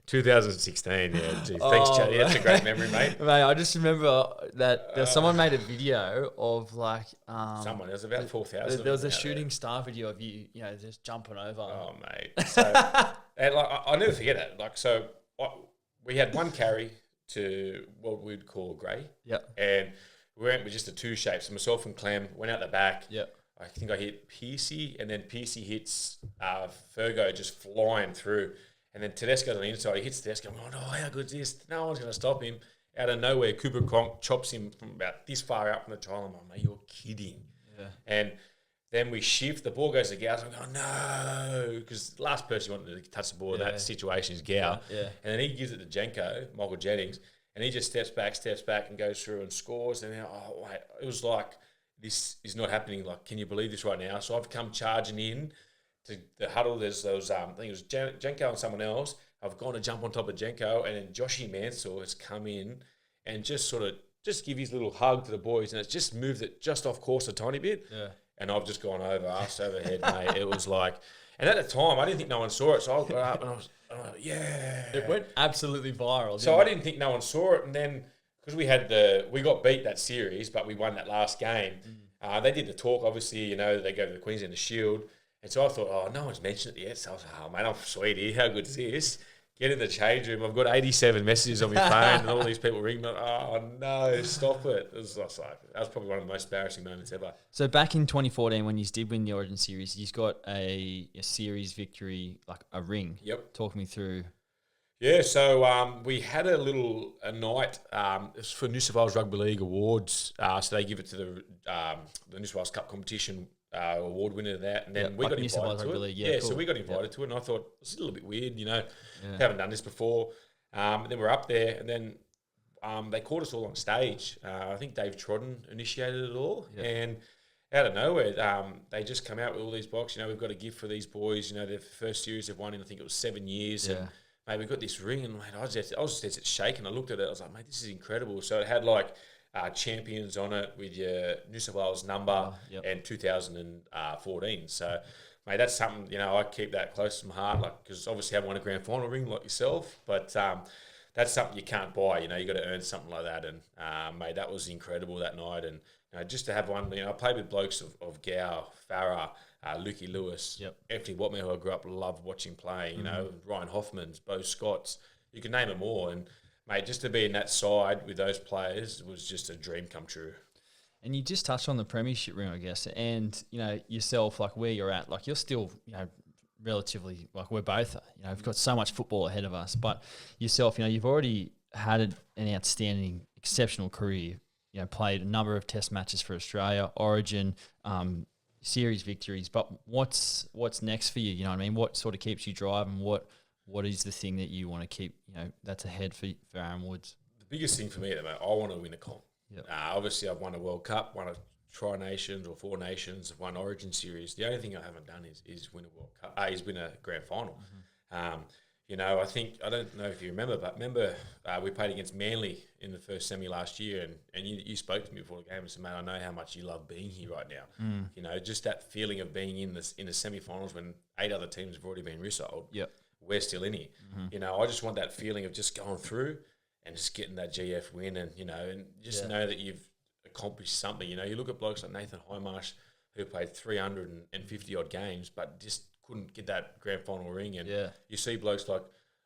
2016, yeah. Gee, thanks, Chatty. That's a great memory, mate. Mate, I just remember that someone made a video of like... Someone, there was about 4,000. There was a shooting star video of you just jumping over. Oh, mate. So, and like, I'll never forget it. Like, so we had one carry to what we'd call grey. Yep. And we went with just the two shapes. So myself and Clem went out the back. Yep. I think I hit Piercy, and then Piercy hits Fergo just flying through. And then Tedesco's on the inside. He hits Tedesco. I'm going, how good is this? No one's going to stop him. Out of nowhere, Cooper Cronk chops him from about this far out from the trial. I'm like, mate, you're kidding. Yeah. And then we shift. The ball goes to Gow. I'm going, no. Because the last person who wanted to touch the ball in that situation is Gow. Yeah. And then he gives it to Jenko, Michael Jennings. And he just steps back, and goes through and scores. And then, wait. It was like, this is not happening. Like, can you believe this right now? So I've come charging in to the huddle. There's those, I think it was Jenko and someone else. I've gone to jump on top of Jenko, and then Joshy Mansell has come in and just sort of just give his little hug to the boys, and it's just moved it just off course a tiny bit. Yeah. And I've just gone over, arse over head, mate. It was like, and at the time, I didn't think no one saw it, so I got up and I was like, yeah. It went absolutely viral. So I didn't think no one saw it, and then because we got beat that series, but we won that last game. They did the talk, obviously, they go to the Queensland Shield. And so I thought, no one's mentioned it yet. So I was like, mate, I'm sweet here. How good is this? Get in the change room. I've got 87 messages on my phone and all these people ring me. Oh, no, stop it. It was like, that was probably one of the most embarrassing moments ever. So back in 2014, when you did win the Origin Series, you got a series victory, like a ring. Yep. Talk me through. Yeah, so we had a night for New South Wales Rugby League Awards. So they give it to the New South Wales Cup competition award winner of that, and then we got invited to it. League, cool. So we got invited to it, and I thought it's a little bit weird, haven't done this before. Then we're up there, and then they called us all on stage. I think Dave Trodden initiated it all, and out of nowhere, they just come out with all these boxes. We've got a gift for these boys. Their first series they've won in, I think it was 7 years, and mate, we got this ring, and mate, I was just shaking. I looked at it, I was like, mate, this is incredible. So it had like champions on it with your New South Wales number and 2014. So, mate, that's something, I keep that close to my heart, like, because obviously I haven't won a grand final ring like yourself, but that's something you can't buy, you got to earn something like that. And, mate, that was incredible that night. And, just to have one, I played with blokes of Gow, Farah, Lukey Lewis, Anthony Watman, who I grew up loved watching play, Ryan Hoffman's, Bo Scott's, you can name them all. And, mate, just to be in that side with those players was just a dream come true. And you just touched on the premiership ring, I guess, and, yourself, like where you're at, like you're still, relatively, like we're both, we've got so much football ahead of us, but yourself, you've already had an outstanding, exceptional career, played a number of test matches for Australia, Origin, series victories, but what's next for you? You know what I mean? What sort of keeps you driving? What is the thing that you want to keep, that's ahead for Aaron Woods? The biggest thing for me at the moment, I want to win a comp. Yep. Obviously, I've won a World Cup, won a Tri-Nations or Four Nations, won Origin Series. The only thing I haven't done is win a World Cup, is win a grand final. I think, I don't know if you remember, but we played against Manly in the first semi last year, and you spoke to me before the game and said, man, I know how much you love being here right now. Just that feeling of being in the semi-finals when 8 other teams have already been resold. Yep. We're still in here. I just want that feeling of just going through and just getting that GF win and, know that you've accomplished something. You look at blokes like Nathan Highmarsh who played 350-odd games but just couldn't get that grand final ring. And you see blokes like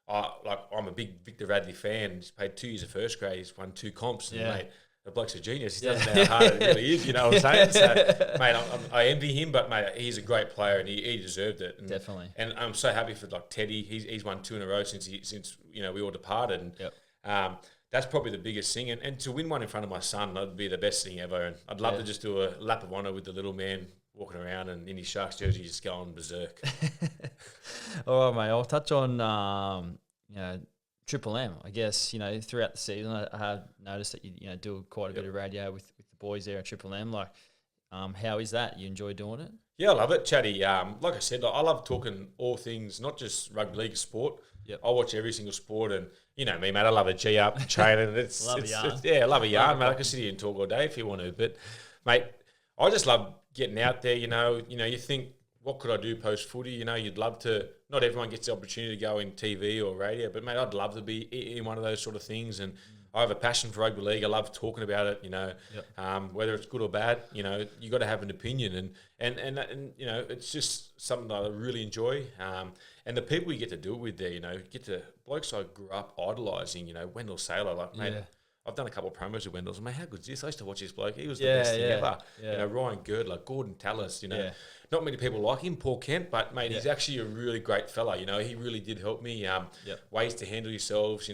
I'm a big Victor Radley fan. He's played 2 years of first grade. He's won 2 comps. And, mate, the bloke's a genius. He doesn't know how hard it really is, you know what I'm saying? So, mate, I envy him, but, mate, he's a great player and he deserved it. And, definitely. And I'm so happy for, like, Teddy. He's won 2 in a row since we all departed. And that's probably the biggest thing. And to win one in front of my son, that'd be the best thing ever. And I'd love to just do a lap of honour with the little man walking around and in his Sharks jersey just going berserk. All right, mate. I'll touch on, Triple M, I guess, throughout the season, I had noticed that you do quite a bit of radio with the boys there at Triple M. Like, how is that? You enjoy doing it? Yeah, I love it, Chatty. Like I said, I love talking all things, not just rugby league sport. Yep. I watch every single sport, and you know me, mate. I love a G up, training. Love a yarn. I love a yarn, mate. I can sit here and talk all day if you want to, but mate, I just love getting out there. You think, what could I do post footy? You'd love to. Not everyone gets the opportunity to go in TV or radio, but mate, I'd love to be in one of those sort of things. And I have a passion for rugby league. I love talking about it. Whether it's good or bad, you got to have an opinion, and it's just something that I really enjoy. And the people you get to do it with there, blokes I grew up idolising. Wendell Saylor, like mate. Yeah. I've done a couple of promos with Wendell's. Mate, how good's this? I used to watch this bloke. He was the best thing ever. Yeah. Ryan Girdler, Gordon Tallis, Not many people like him, Paul Kent, but, mate, he's actually a really great fella. He really did help me. Ways to handle yourselves,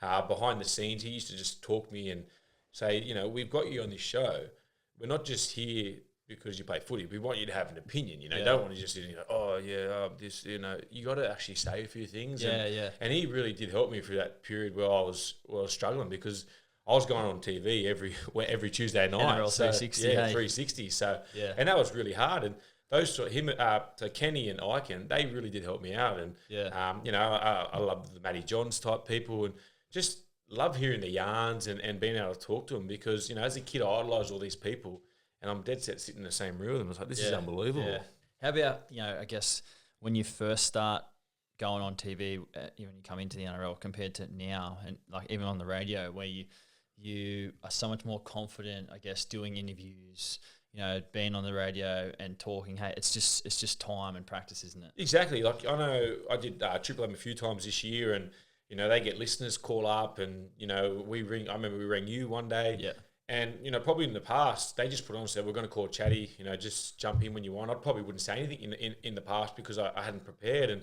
behind the scenes. He used to just talk to me and say, we've got you on this show. We're not just here because you play footy. We want you to have an opinion, You don't want to just, this, you got to actually say a few things. And he really did help me through that period where I was struggling, because I was going on TV every Tuesday night. NRL 360. 360. So, and that was really hard. And those so Kenny and Iken, they really did help me out. And, I love the Matty Johns type people, and just love hearing the yarns and being able to talk to them, because, as a kid, I idolised all these people, and I'm dead set sitting in the same room with them. I was like, this is unbelievable. Yeah. How about, I guess when you first start going on TV, when you come into the NRL compared to now, and like even on the radio, where you are so much more confident, I guess, doing interviews, being on the radio and talking. Hey, it's just time and practice, isn't it? Exactly. Like, I know I did Triple M a few times this year, and they get listeners call up, and we ring. I remember we rang you one day. Yeah. And, probably in the past, they just put on and said, we're going to call Chatty, just jump in when you want. I probably wouldn't say anything in the past because I hadn't prepared. And,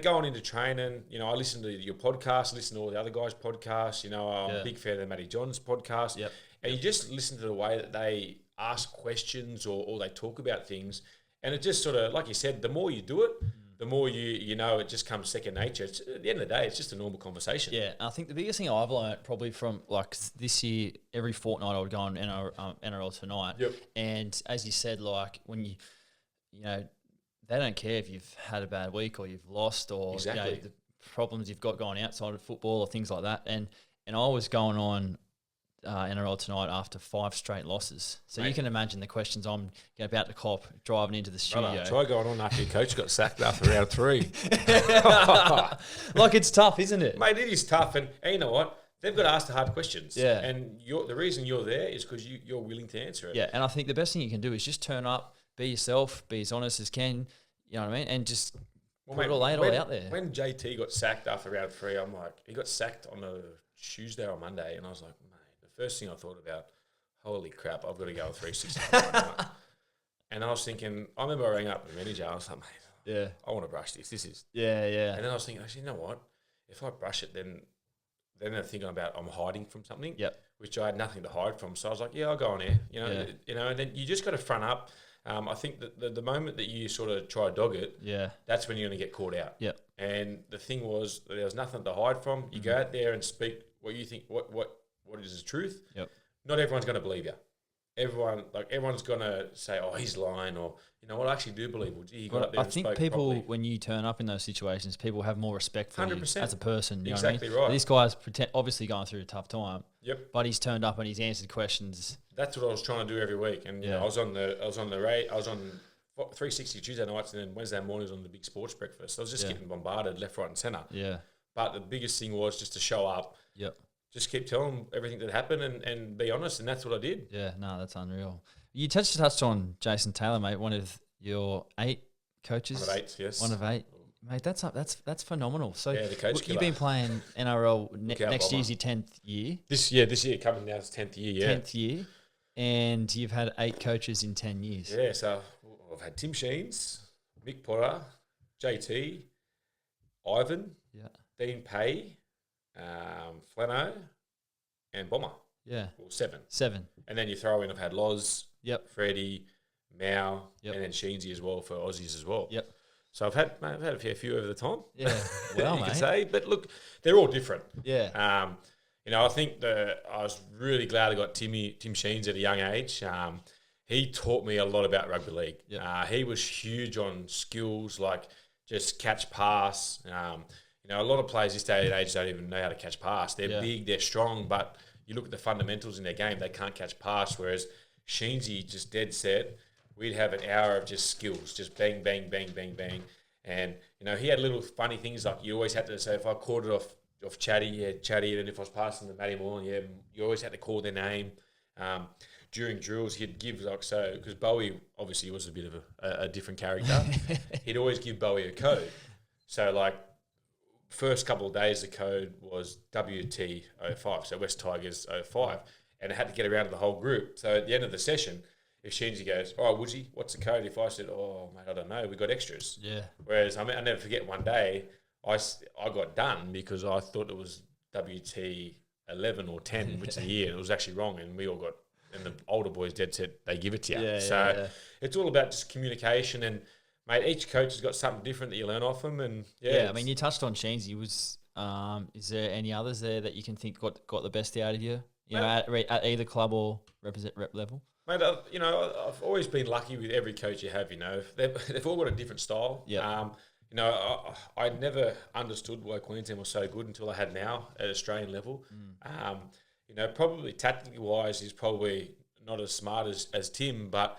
going into training, I listen to your podcast, listen to all the other guys' podcasts. I'm a big fan of the Matty Johns podcast. Yep. And you just listen to the way that they ask questions or they talk about things. And it just sort of, like you said, the more you do it, the more it just comes second nature. At the end of the day, it's just a normal conversation. Yeah, I think the biggest thing I've learned probably from, like, this year, every fortnight I would go on NRL Tonight. Yep. And as you said, like, when they don't care if you've had a bad week or you've lost or the problems you've got going outside of football or things like that. And I was going on NRL Tonight after 5 straight losses. So you can imagine the questions I'm about to cop driving into the studio. Brother, try going on after your coach got sacked after round 3. Like, it's tough, isn't it? Mate, it is tough. And you know what? They've got to ask the hard questions. Yeah. And the reason you're there is because you're willing to answer it. Yeah, and I think the best thing you can do is just turn up, be yourself, be as honest as can, you know what I mean? And just lay it all out there. When JT got sacked after round 3, I'm like, he got sacked on a Tuesday or Monday, and I was like, first thing I thought about, holy crap, I've got to go with 360. And I was thinking, I remember I rang up the manager, I was like, mate, I want to brush this. This is... Yeah. And then I was thinking, actually, you know what? If I brush it, then they're thinking about I'm hiding from something, which I had nothing to hide from. So I was like, I'll go on air. And then you just got to front up. I think that the moment that you sort of try to dog it, that's when you're going to get caught out. Yep. And the thing was, there was nothing to hide from. You go out there and speak what you think, what is the truth. Yep. Not everyone's going to believe you. Everyone's going to say, oh, he's lying, or, I actually do believe, well, gee, he got up there I think people, properly. When you turn up in those situations, people have more respect for 100%. You as a person. You exactly know what I mean? Right. This guy's obviously going through a tough time. Yep. But he's turned up and he's answered questions. That's what I was trying to do every week. And I was on 360 Tuesday nights, and then Wednesday mornings on the big sports breakfast. I was just getting bombarded left, right, and centre. Yeah. But the biggest thing was just to show up. Yep. Just keep telling them everything that happened and be honest, and that's what I did. Yeah, no, that's unreal. You touched on Jason Taylor, mate, one of your 8 coaches. One of 8, yes. One of 8. Mate, that's phenomenal. So the coach you've been playing NRL next year's your 10th year. This year coming now is 10th year, yeah. 10th year. And you've had 8 coaches in 10 years. Yeah, so I've had Tim Sheens, Mick Potter, JT, Ivan, Dean Pay, Flano, and Bomber. Yeah. Well, 7. And then you throw in, I've had Loz, Freddie, Mao, and then Sheensy as well for Aussies as well. Yep. So I've had a fair few over the time. Yeah, well, you mate. could say. But look, they're all different. Yeah. I think I was really glad I got Tim Sheens at a young age. He taught me a lot about rugby league. Yep. He was huge on skills like just catch pass. A lot of players this day and age don't even know how to catch pass. They're big, they're strong, but you look at the fundamentals in their game, they can't catch pass. Whereas Sheensy just dead set. We'd have an hour of just skills, just bang, bang, bang, bang, bang. And, he had little funny things like you always had to say, if I called it off Chatty, Chatty, and if I was passing to Matty Moore, you always had to call their name. During drills, he'd give because Bowie obviously was a bit of a different character. He'd always give Bowie a code. So first couple of days, the code was WT05, so West Tigers 05, and it had to get around to the whole group. So at the end of the session, if Sheensy goes, "All right, Woodsy, what's the code?" If I said, "Oh, mate, I don't know, we got extras." Yeah. Whereas I never forget one day, I got done because I thought it was WT11 or 10, which is the year. It was actually wrong, and we all got. And the older boys dead set, they give it to you. It's all about just communication. And, mate, each coach has got something different that you learn off them. And I mean, you touched on Sheensy. Is there any others there that you can think got the best out of you? At either club or rep level? Mate, I've always been lucky with every coach you have. They've all got a different style. Yeah. I never understood why Queensland was so good until I had now at Australian level. Probably tactically wise, he's probably not as smart as Tim, but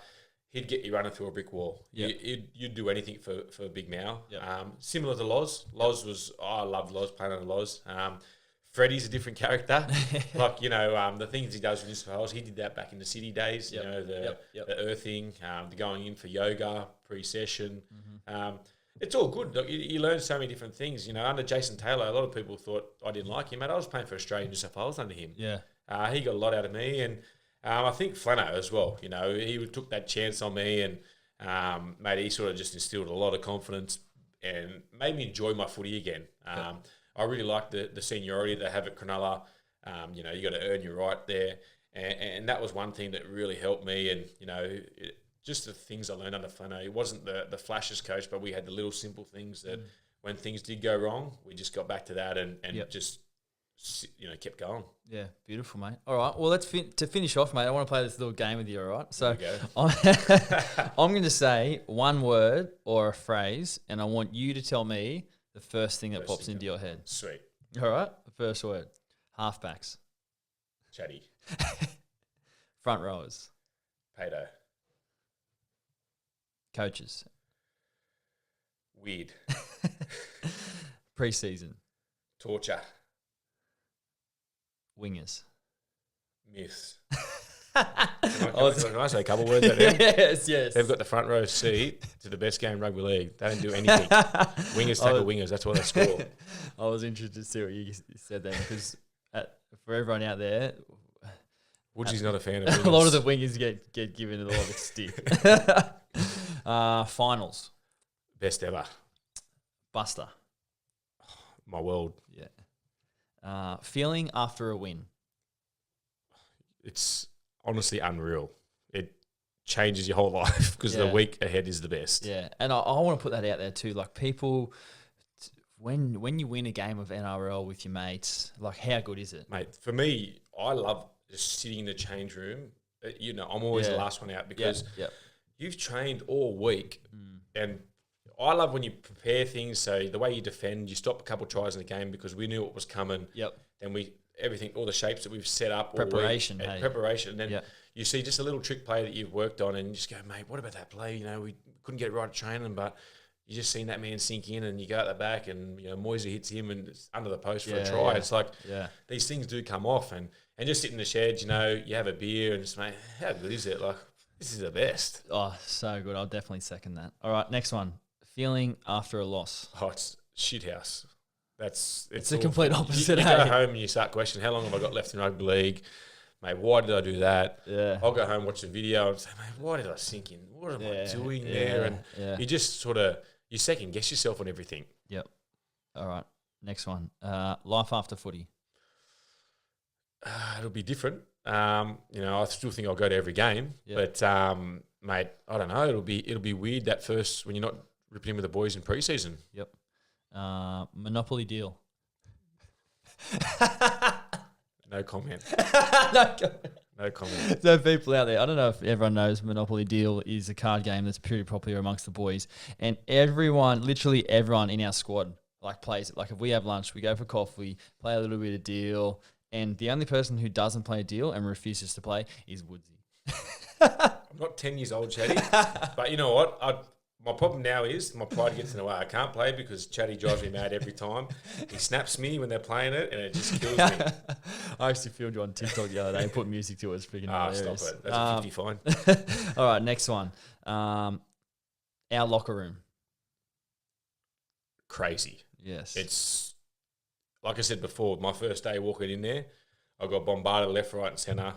he'd get you running through a brick wall. Yep. You'd do anything for Big Mal. Yep. Similar to Loz. I loved Loz, playing under Loz. Freddie's a different character. The things he does with New South Wales, he did that back in the city days. Yep. The earthing, the going in for yoga, pre-session. It's all good. Look, you learn so many different things. Under Jason Taylor, a lot of people thought I didn't like him, mate. I was playing for Australia and New South Wales under him. Yeah. He got a lot out of me, and I think Flano as well. He took that chance on me, and mate, he sort of just instilled a lot of confidence and made me enjoy my footy again. I really like the seniority they have at Cronulla. You got to earn your right there, and that was one thing that really helped me. And just the things I learned under Flano. He wasn't the flashes coach, but we had the little simple things that when things did go wrong, we just got back to that and just kept going. Yeah, beautiful, mate. All right, well, let's to finish off, mate. I want to play this little game with you. All right, so I'm going to say one word or a phrase, and I want you to tell me the first thing that pops into your head. Sweet. All right, the first word: halfbacks, Chatty, front rowers, Pato, coaches, weird, pre-season, torture, wingers. Myths. Can I say a couple words about them? Yes. They've got the front row seat to the best game in rugby league. They don't do anything. Wingers tackle wingers. That's what they score. I was interested to see what you said then, because for everyone out there, Woodsy's not a fan of wingers. A lot of the wingers get given a lot of stick. Finals. Best ever. Buster. My world. Yeah. Feeling after a win. It's honestly unreal. It changes your whole life because the week ahead is the best. Yeah, and I want to put that out there too. Like, people, when you win a game of NRL with your mates, like, how good is it? Mate, for me, I love just sitting in the change room. I'm always the last one out because you've trained all week. And I love when you prepare things. So the way you defend, you stop a couple of tries in the game because we knew what was coming. Yep. Then everything, all the shapes that we've set up. Preparation. All week, preparation. And then you see just a little trick play that you've worked on and you just go, mate, what about that play? We couldn't get it right at training, but you just seen that man sink in and you go at the back and, Moisey hits him and it's under the post for a try. It's like these things do come off and just sit in the shed, you have a beer and just, mate, how good is it? Like, this is the best. Oh, so good. I'll definitely second that. All right, next one. Feeling after a loss. Oh, it's shithouse. It's the complete opposite. You go home and you start questioning, how long have I got left in rugby league? Mate, why did I do that? Yeah. I'll go home, watch the video and say, mate, why did I sink in? What am I doing there? And you just sort of, you second guess yourself on everything. Yep. All right, next one. Life after footy. It'll be different. I still think I'll go to every game, but mate, I don't know. It'll be weird that first when you're not ripping in with the boys in pre-season. Yep. Monopoly deal. No comment. No comment. No comment. So people out there, I don't know if everyone knows Monopoly Deal is a card game that's pretty popular amongst the boys. And literally everyone in our squad like plays it. Like if we have lunch, we go for coffee, play a little bit of Deal. And the only person who doesn't play Deal and refuses to play is Woodsy. I'm not 10 years old, Chatty. But you know what? My problem now is my pride gets in the way. I can't play because Chatty drives me mad every time. He snaps me when they're playing it, and it just kills me. I actually filmed you on TikTok the other day and put music to it. It's freaking hilarious. Stop it. That's a 50 fine. All right, next one. Our locker room. Crazy. Yes. It's, like I said before, my first day walking in there, I got bombarded left, right and centre.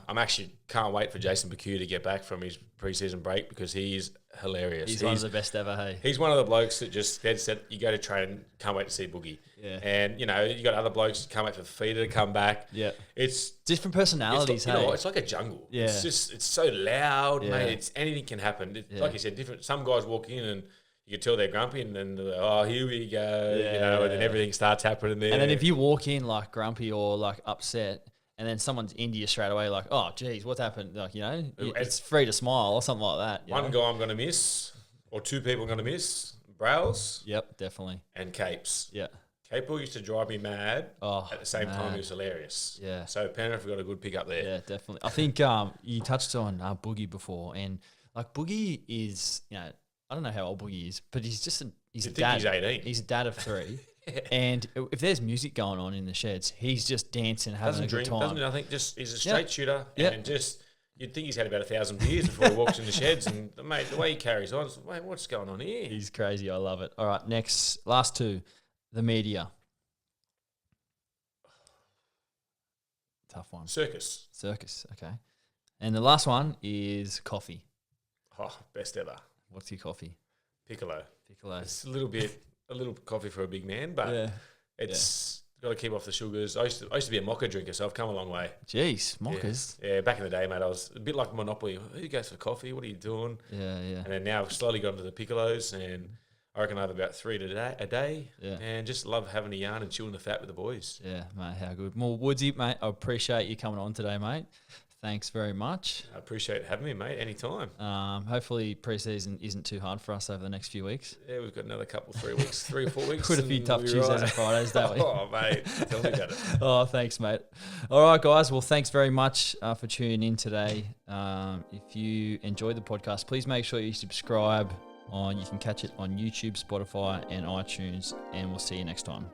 Can't wait for Jason Baku to get back from his pre-season break because he is hilarious. He's one of the best ever, hey? He's one of the blokes that just dead set, you go to train, can't wait to see Boogie. Yeah. And, you know, you got other blokes that can't wait for Fafita to come back. Yeah. It's different personalities, hey? You know what? It's like a jungle. Yeah. It's so loud, Yeah. mate. Anything can happen. Like you said, some guys walk in and you can tell they're grumpy and then they're like, oh, here we go, you know, and then everything starts happening there. And then if you walk in like grumpy or like upset, and then someone's into you straight away, like, oh, geez, what's happened? Like, you know, it's free to smile or something like that. One guy I'm going to miss, or two people I'm going to miss, Browse. Yep, definitely. And Capes. Yeah. Capel used to drive me mad. Oh, at the same time, he was hilarious. Yeah. So Penrith got a good pick up there. Yeah, definitely. I think you touched on Boogie before, and like Boogie is, you know, I don't know how old Boogie is, but he's just he's a dad. He's 18. He's a dad of 3. And if there's music going on in the sheds, he's just dancing, having a good time. Doesn't nothing. Just he's a straight shooter, and just you'd think he's had about 1,000 beers before he walks in the sheds. And mate, the way he carries on, mate, what's going on here? He's crazy. I love it. All right, last two, the media. Tough one. Circus. Okay. And the last one is coffee. Oh, best ever. What's your coffee? Piccolo. It's a little coffee for a big man, but it's got to keep off the sugars. I used to be a mocha drinker, so I've come a long way. Jeez, mochas. Yeah, back in the day, mate, I was a bit like Monopoly. Who goes for coffee? What are you doing? Yeah. And then now I've slowly got into the piccolos, and I reckon I have about 3 a day. Yeah. And just love having a yarn and chewing the fat with the boys. Yeah, mate, how good. Well, Woodsy, mate, I appreciate you coming on today, mate. Thanks very much. I appreciate having me, mate, anytime. Hopefully pre-season isn't too hard for us over the next few weeks. Yeah, we've got another 3 or 4 weeks. Quite a few tough Tuesdays and Fridays, don't we? Oh, mate, tell me about it. Oh, thanks, mate. All right, guys. Well, thanks very much for tuning in today. If you enjoyed the podcast, please make sure you subscribe. You can catch it on YouTube, Spotify, and iTunes, and we'll see you next time.